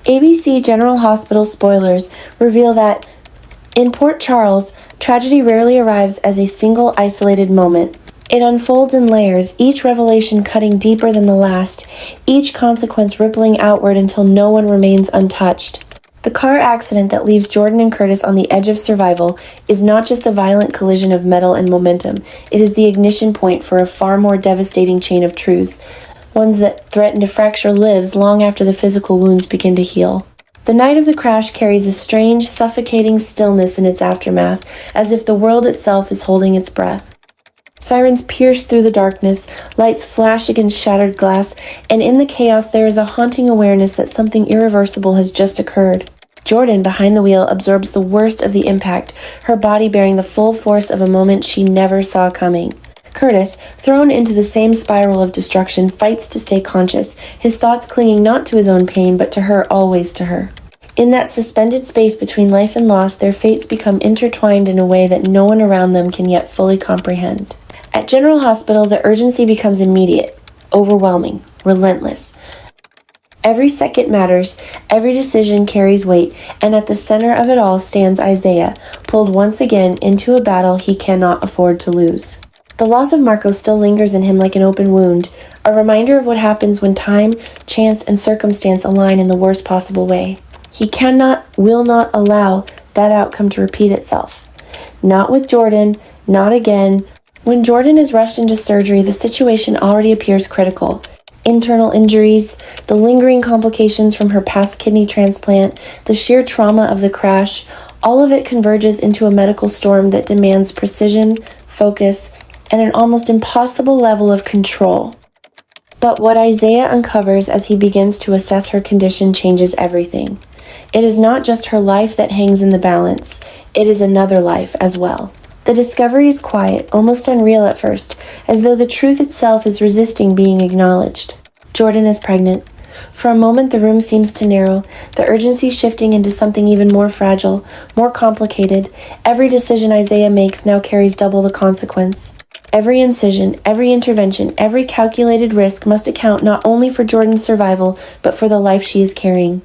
ABC General Hospital spoilers reveal that in Port Charles, tragedy rarely arrives as a single isolated moment. It unfolds in layers, each revelation cutting deeper than the last, each consequence rippling outward until no one remains untouched. The car accident that leaves Jordan and Curtis on the edge of survival is not just a violent collision of metal and momentum, it is the ignition point for a far more devastating chain of truths, ones that threaten to fracture lives long after the physical wounds begin to heal. The night of the crash carries a strange, suffocating stillness in its aftermath, as if the world itself is holding its breath. Sirens pierce through the darkness, lights flash against shattered glass, and in the chaos there is a haunting awareness that something irreversible has just occurred. Jordan, behind the wheel, absorbs the worst of the impact, her body bearing the full force of a moment she never saw coming. Curtis, thrown into the same spiral of destruction, fights to stay conscious, his thoughts clinging not to his own pain, but to her, always to her. In that suspended space between life and loss, their fates become intertwined in a way that no one around them can yet fully comprehend. At General Hospital, the urgency becomes immediate, overwhelming, relentless. Every second matters, every decision carries weight, and at the center of it all stands Isaiah, pulled once again into a battle he cannot afford to lose. The loss of Marco still lingers in him like an open wound, a reminder of what happens when time, chance, and circumstance align in the worst possible way. He will not allow that outcome to repeat itself. Not with Jordan, not again. When Jordan is rushed into surgery, the situation already appears critical. Internal injuries, the lingering complications from her past kidney transplant, the sheer trauma of the crash, all of it converges into a medical storm that demands precision, focus, and an almost impossible level of control. But what Isaiah uncovers as he begins to assess her condition changes everything. It is not just her life that hangs in the balance, it is another life as well. The discovery is quiet, almost unreal at first, as though the truth itself is resisting being acknowledged. Jordan is pregnant. For a moment the room seems to narrow, the urgency shifting into something even more fragile, more complicated. Every decision Isaiah makes now carries double the consequence. Every incision, every intervention, every calculated risk must account not only for Jordan's survival, but for the life she is carrying.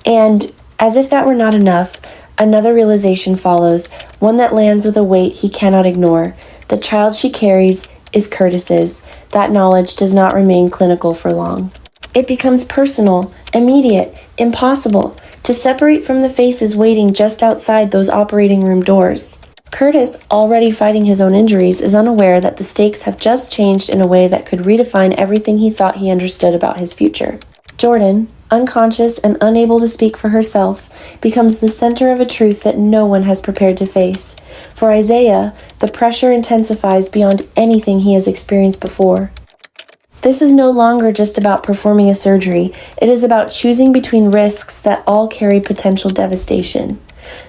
And, as if that were not enough, another realization follows, one that lands with a weight he cannot ignore. The child she carries is Curtis's. That knowledge does not remain clinical for long. It becomes personal, immediate, impossible to separate from the faces waiting just outside those operating room doors. Curtis, already fighting his own injuries, is unaware that the stakes have just changed in a way that could redefine everything he thought he understood about his future. Jordan, unconscious and unable to speak for herself, becomes the center of a truth that no one has prepared to face. For Isaiah, the pressure intensifies beyond anything he has experienced before. This is no longer just about performing a surgery. It is about choosing between risks that all carry potential devastation.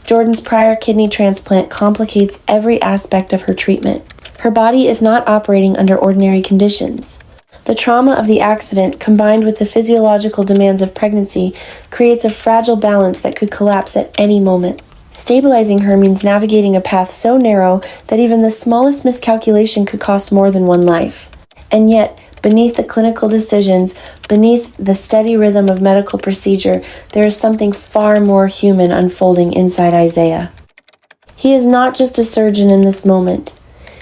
Jordan's prior kidney transplant complicates every aspect of her treatment. Her body is not operating under ordinary conditions. The trauma of the accident, combined with the physiological demands of pregnancy, creates a fragile balance that could collapse at any moment. Stabilizing her means navigating a path so narrow that even the smallest miscalculation could cost more than one life. And yet, beneath the clinical decisions, beneath the steady rhythm of medical procedure, there is something far more human unfolding inside Isaiah. He is not just a surgeon in this moment.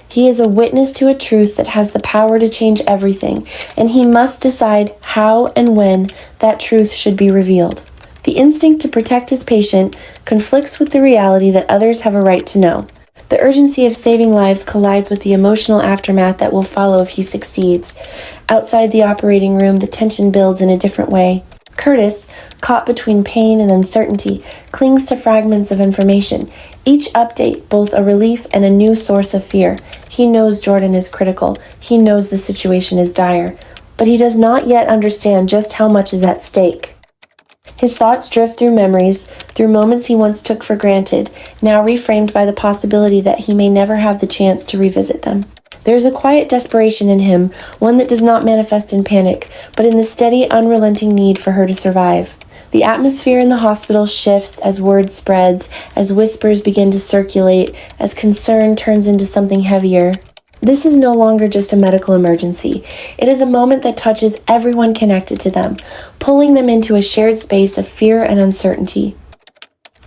He is a witness to a truth that has the power to change everything, and he must decide how and when that truth should be revealed. The instinct to protect his patient conflicts with the reality that others have a right to know. The urgency of saving lives collides with the emotional aftermath that will follow if he succeeds. Outside the operating room, the tension builds in a different way. Curtis, caught between pain and uncertainty, clings to fragments of information, each update both a relief and a new source of fear. He knows Jordan is critical. He knows the situation is dire. But he does not yet understand just how much is at stake. His thoughts drift through memories, through moments he once took for granted, now reframed by the possibility that he may never have the chance to revisit them. There is a quiet desperation in him, one that does not manifest in panic, but in the steady, unrelenting need for her to survive. The atmosphere in the hospital shifts as word spreads, as whispers begin to circulate, as concern turns into something heavier. This is no longer just a medical emergency. It is a moment that touches everyone connected to them, pulling them into a shared space of fear and uncertainty.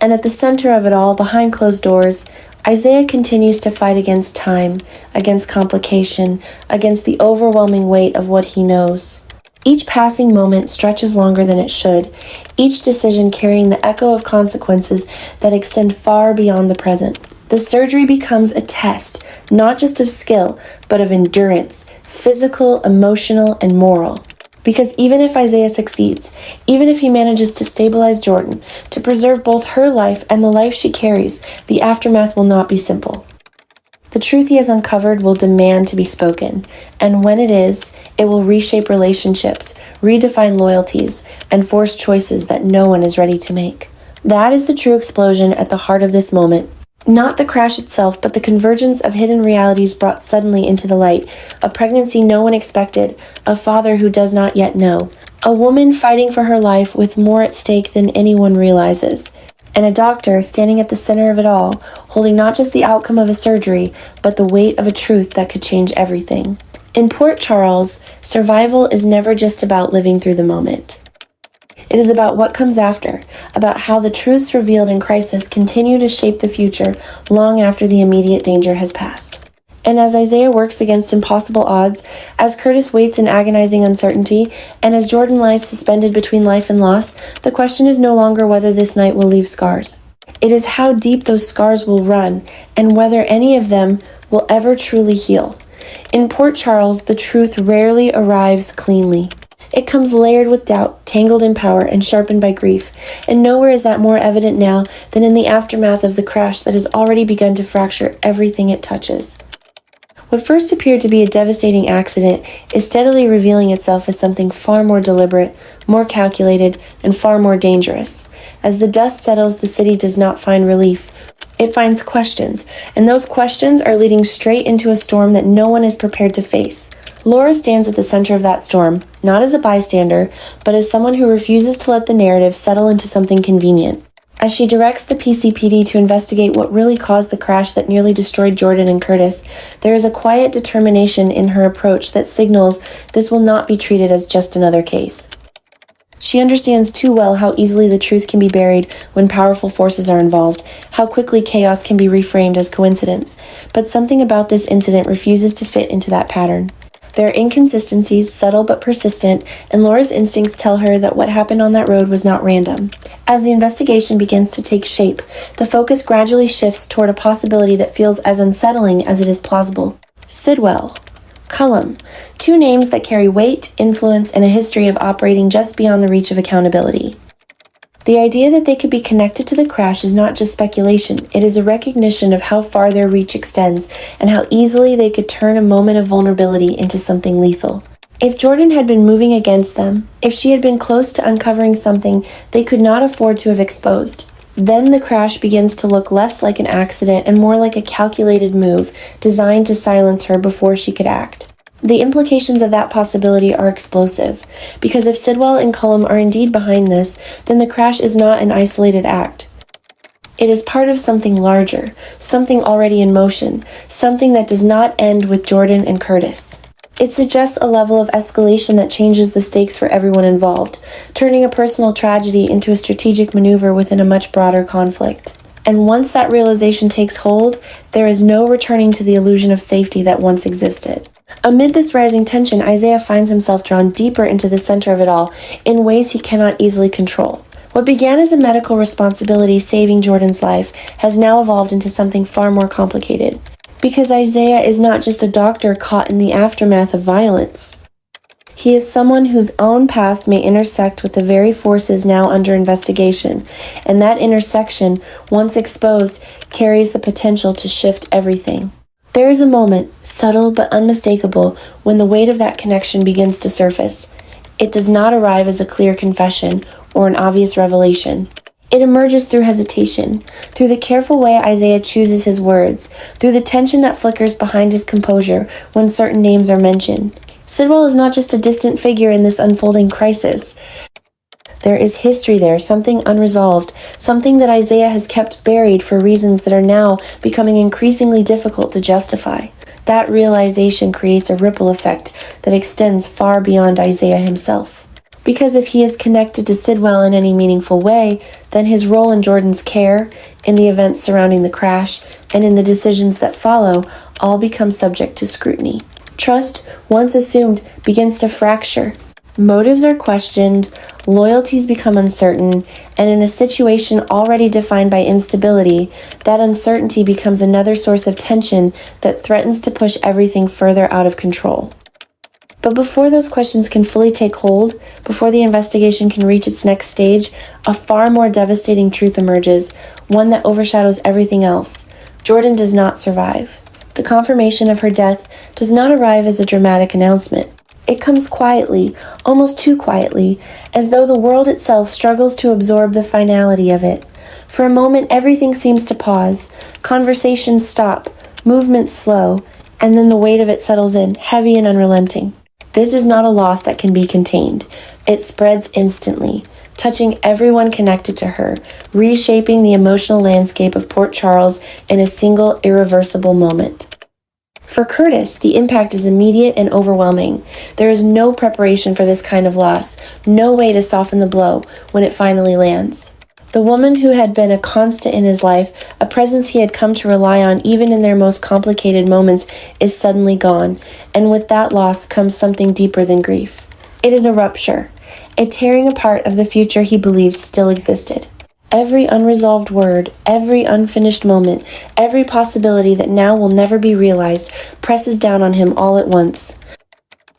And at the center of it all, behind closed doors, Isaiah continues to fight against time, against complication, against the overwhelming weight of what he knows. Each passing moment stretches longer than it should, each decision carrying the echo of consequences that extend far beyond the present. The surgery becomes a test, not just of skill, but of endurance, physical, emotional, and moral. Because even if Isaiah succeeds, even if he manages to stabilize Jordan, to preserve both her life and the life she carries, the aftermath will not be simple. The truth he has uncovered will demand to be spoken, and when it is, it will reshape relationships, redefine loyalties, and force choices that no one is ready to make. That is the true explosion at the heart of this moment. Not the crash itself, but the convergence of hidden realities brought suddenly into the light. A pregnancy no one expected, a father who does not yet know, a woman fighting for her life with more at stake than anyone realizes, and a doctor standing at the center of it all, holding not just the outcome of a surgery, but the weight of a truth that could change everything. In Port Charles, survival is never just about living through the moment. It is about what comes after, about how the truths revealed in crisis continue to shape the future long after the immediate danger has passed. And as Isaiah works against impossible odds, as Curtis waits in agonizing uncertainty, and as Jordan lies suspended between life and loss, the question is no longer whether this night will leave scars. It is how deep those scars will run, and whether any of them will ever truly heal. In Port Charles, the truth rarely arrives cleanly. It comes layered with doubt, tangled in power, and sharpened by grief, and nowhere is that more evident now than in the aftermath of the crash that has already begun to fracture everything it touches. What first appeared to be a devastating accident is steadily revealing itself as something far more deliberate, more calculated, and far more dangerous. As the dust settles, the city does not find relief. It finds questions, and those questions are leading straight into a storm that no one is prepared to face. Laura stands at the center of that storm, not as a bystander, but as someone who refuses to let the narrative settle into something convenient. As she directs the PCPD to investigate what really caused the crash that nearly destroyed Jordan and Curtis, there is a quiet determination in her approach that signals this will not be treated as just another case. She understands too well how easily the truth can be buried when powerful forces are involved, how quickly chaos can be reframed as coincidence, but something about this incident refuses to fit into that pattern. There are inconsistencies, subtle but persistent, and Laura's instincts tell her that what happened on that road was not random. As the investigation begins to take shape, the focus gradually shifts toward a possibility that feels as unsettling as it is plausible. Sidwell, Cullum, two names that carry weight, influence, and a history of operating just beyond the reach of accountability. The idea that they could be connected to the crash is not just speculation, it is a recognition of how far their reach extends and how easily they could turn a moment of vulnerability into something lethal. If Jordan had been moving against them, if she had been close to uncovering something they could not afford to have exposed, then the crash begins to look less like an accident and more like a calculated move designed to silence her before she could act. The implications of that possibility are explosive, because if Sidwell and Cullum are indeed behind this, then the crash is not an isolated act. It is part of something larger, something already in motion, something that does not end with Jordan and Curtis. It suggests a level of escalation that changes the stakes for everyone involved, turning a personal tragedy into a strategic maneuver within a much broader conflict. And once that realization takes hold, there is no returning to the illusion of safety that once existed. Amid this rising tension, Isaiah finds himself drawn deeper into the center of it all in ways he cannot easily control. What began as a medical responsibility saving Jordan's life has now evolved into something far more complicated. Because Isaiah is not just a doctor caught in the aftermath of violence. He is someone whose own past may intersect with the very forces now under investigation, and that intersection, once exposed, carries the potential to shift everything. There is a moment, subtle but unmistakable, when the weight of that connection begins to surface. It does not arrive as a clear confession or an obvious revelation. It emerges through hesitation, through the careful way Isaiah chooses his words, through the tension that flickers behind his composure when certain names are mentioned. Sidwell is not just a distant figure in this unfolding crisis. There is history there, something unresolved, something that Isaiah has kept buried for reasons that are now becoming increasingly difficult to justify. That realization creates a ripple effect that extends far beyond Isaiah himself. Because if he is connected to Sidwell in any meaningful way, then his role in Jordan's care, in the events surrounding the crash, and in the decisions that follow, all become subject to scrutiny. Trust, once assumed, begins to fracture. Motives are questioned, loyalties become uncertain, and in a situation already defined by instability, that uncertainty becomes another source of tension that threatens to push everything further out of control. But before those questions can fully take hold, before the investigation can reach its next stage, a far more devastating truth emerges, one that overshadows everything else. Jordan does not survive. The confirmation of her death does not arrive as a dramatic announcement. It comes quietly, almost too quietly, as though the world itself struggles to absorb the finality of it. For a moment, everything seems to pause. Conversations stop, movements slow, and then the weight of it settles in, heavy and unrelenting. This is not a loss that can be contained. It spreads instantly, touching everyone connected to her, reshaping the emotional landscape of Port Charles in a single, irreversible moment. For Curtis, the impact is immediate and overwhelming. There is no preparation for this kind of loss, no way to soften the blow when it finally lands. The woman who had been a constant in his life, a presence he had come to rely on even in their most complicated moments, is suddenly gone, and with that loss comes something deeper than grief. It is a rupture, a tearing apart of the future he believed still existed. Every unresolved word, every unfinished moment, every possibility that now will never be realized presses down on him all at once.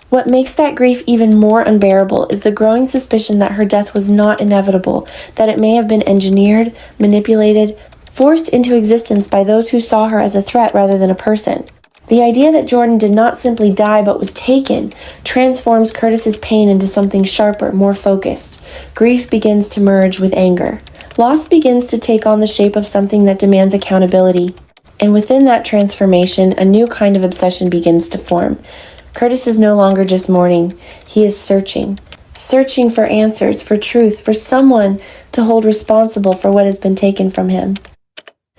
What makes that grief even more unbearable is the growing suspicion that her death was not inevitable, that it may have been engineered, manipulated, forced into existence by those who saw her as a threat rather than a person. The idea that Jordan did not simply die but was taken transforms Curtis's pain into something sharper, more focused. Grief begins to merge with anger. Loss begins to take on the shape of something that demands accountability. And within that transformation, a new kind of obsession begins to form. Curtis is no longer just mourning. He is searching for answers, for truth, for someone to hold responsible for what has been taken from him.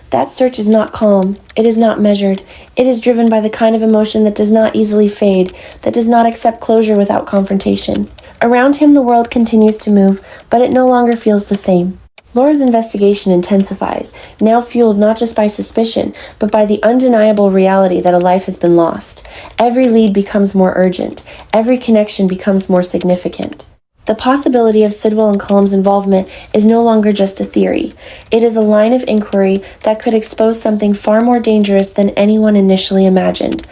That search is not calm. It is not measured. It is driven by the kind of emotion that does not easily fade, that does not accept closure without confrontation. Around him, the world continues to move, but it no longer feels the same. Laura's investigation intensifies, now fueled not just by suspicion, but by the undeniable reality that a life has been lost. Every lead becomes more urgent. Every connection becomes more significant. The possibility of Sidwell and Cullum's involvement is no longer just a theory. It is a line of inquiry that could expose something far more dangerous than anyone initially imagined.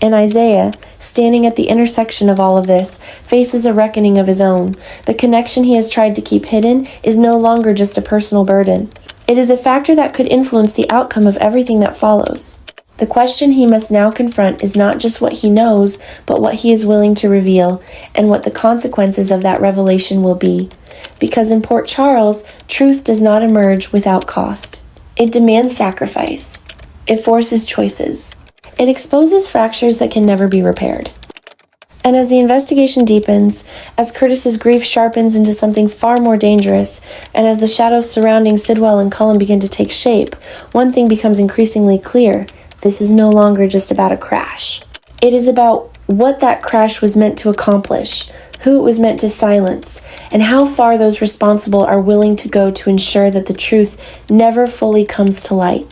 And Isaiah, standing at the intersection of all of this, faces a reckoning of his own. The connection he has tried to keep hidden is no longer just a personal burden. It is a factor that could influence the outcome of everything that follows. The question he must now confront is not just what he knows, but what he is willing to reveal, and what the consequences of that revelation will be. Because in Port Charles, truth does not emerge without cost. It demands sacrifice. It forces choices. It exposes fractures that can never be repaired. And as the investigation deepens, as Curtis's grief sharpens into something far more dangerous, and as the shadows surrounding Sidwell and Cullum begin to take shape, one thing becomes increasingly clear. This is no longer just about a crash. It is about what that crash was meant to accomplish, who it was meant to silence, and how far those responsible are willing to go to ensure that the truth never fully comes to light.